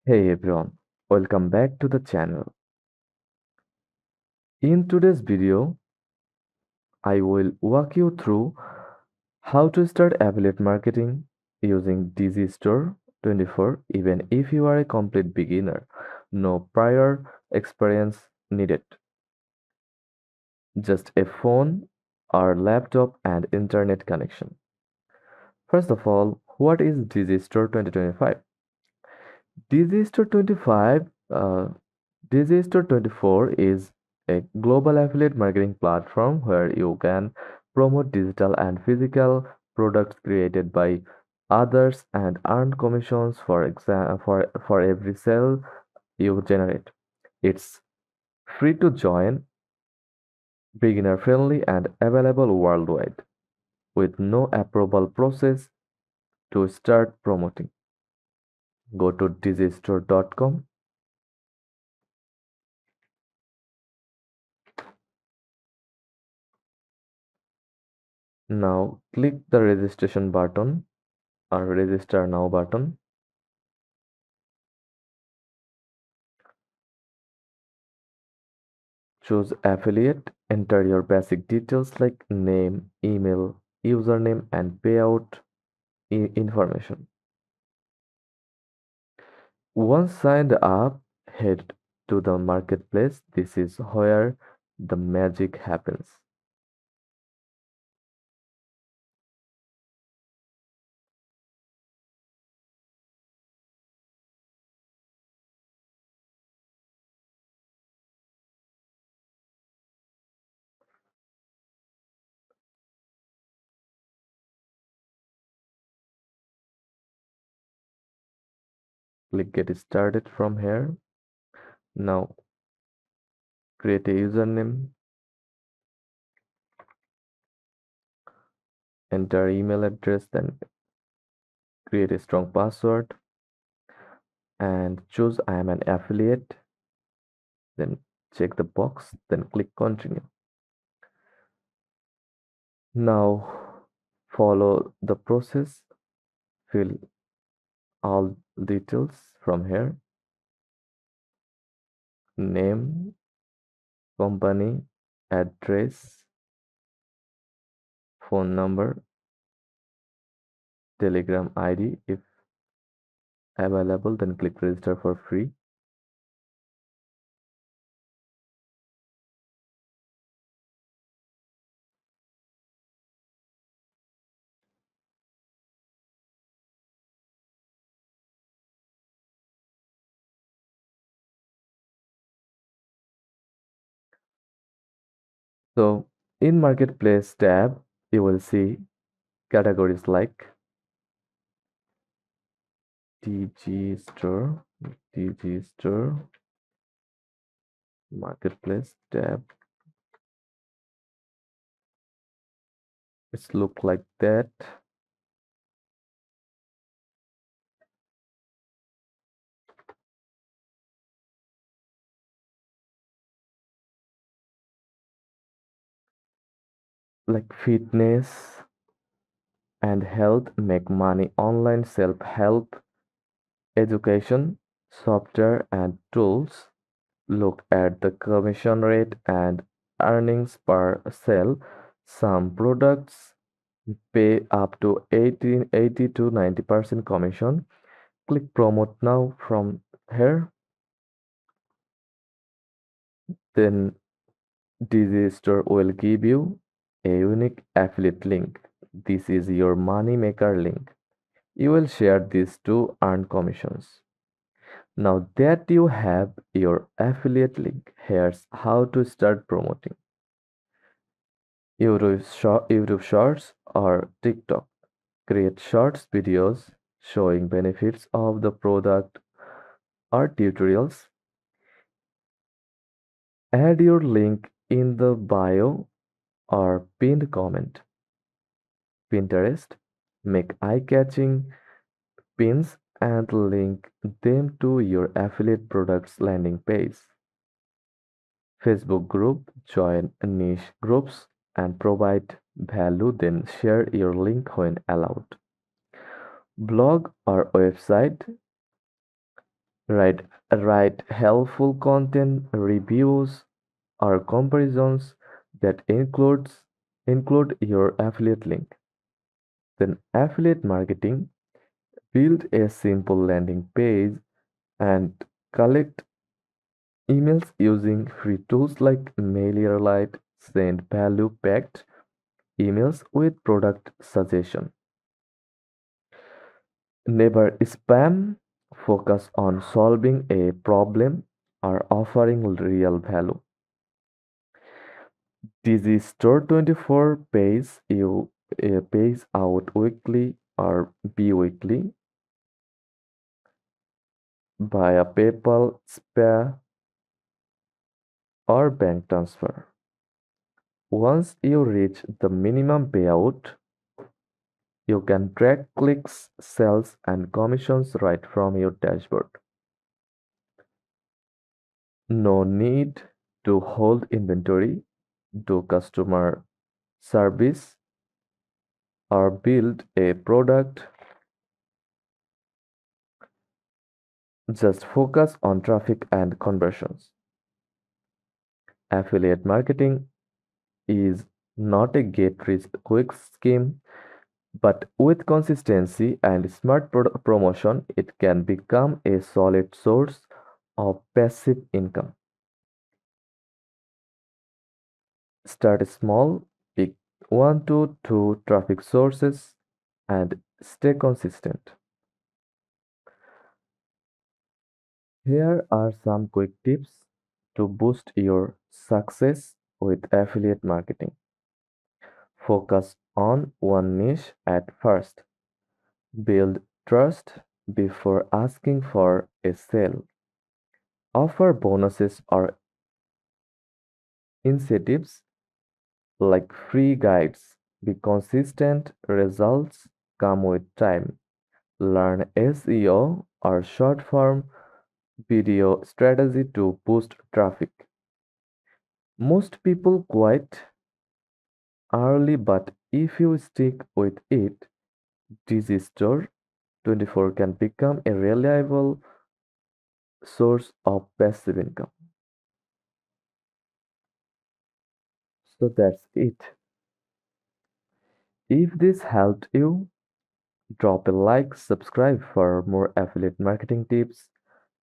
Hey everyone, welcome back to the channel. In today's video, I will walk you through how to start affiliate marketing using Digistore24 even if you are a complete beginner. No prior experience needed, just a phone or laptop and internet connection. First of all, what is Digistore 2025? Digistore 25 Digistore24 is a global affiliate marketing platform where you can promote digital and physical products created by others and earn commissions for every sale you generate. It's free to join, beginner friendly and available worldwide with no approval process to start promoting. Go to digistore.com. Now click the registration button or register now button. Choose affiliate, enter your basic details like name, email, username, and payout information. Once signed up, head to the marketplace. This is where the magic happens. Click get started from here. Now create a username, enter email address, then create a strong password and choose I am an affiliate. Then check the box, then click continue. Now follow the process, fill all details from here, name, company, address, phone number, Telegram ID. If available, then click register for free. So in Marketplace tab, you will see categories like DG Store, DG Store, Marketplace tab. It's look like that. Like fitness and health, make money online, self-help, education, software and tools. Look at the commission rate and earnings per sale. Some products pay up to 80 to 90% commission. Click promote now from here. Then Digistore will give you a unique affiliate link. This is your money maker link. You will share this to earn commissions. Now that you have your affiliate link, here's how to start promoting. YouTube Shorts or TikTok. Create shorts videos showing benefits of the product or tutorials. Add your link in the bio or pinned comment. Pinterest. Make eye-catching pins and link them to your affiliate products landing page. Facebook group. Join niche groups and provide value, then share your link when allowed. Blog or website. Write, write helpful content, reviews, or comparisons that include your affiliate link. Then affiliate marketing, build a simple landing page and collect emails using free tools like MailerLite. Send value packed emails with product suggestion. Never spam. Focus on solving a problem or offering real value. Digistore24 pays out weekly or bi-weekly via PayPal, SPA, or bank transfer. Once you reach the minimum payout, you can track clicks, sales, and commissions right from your dashboard. No need to hold inventory, do customer service, or build a product. Just focus on traffic and conversions. Affiliate marketing is not a get rich quick scheme, but with consistency and smart promotion, it can become a solid source of passive income. Start small, pick one to two traffic sources, and stay consistent. Here are some quick tips to boost your success with affiliate marketing. Focus on one niche at first. Build trust before asking for a sale. Offer bonuses or incentives like free guides. Be consistent, results come with time. Learn SEO or short form video strategy to boost traffic. Most people quit early, but if you stick with it, Digistore24 can become a reliable source of passive income. So that's it. If this helped you, drop a like, subscribe for more affiliate marketing tips,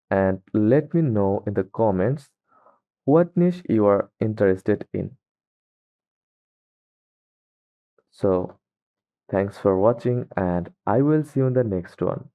and let me know in the comments what niche you are interested in. So, thanks for watching, and I will see you in the next one.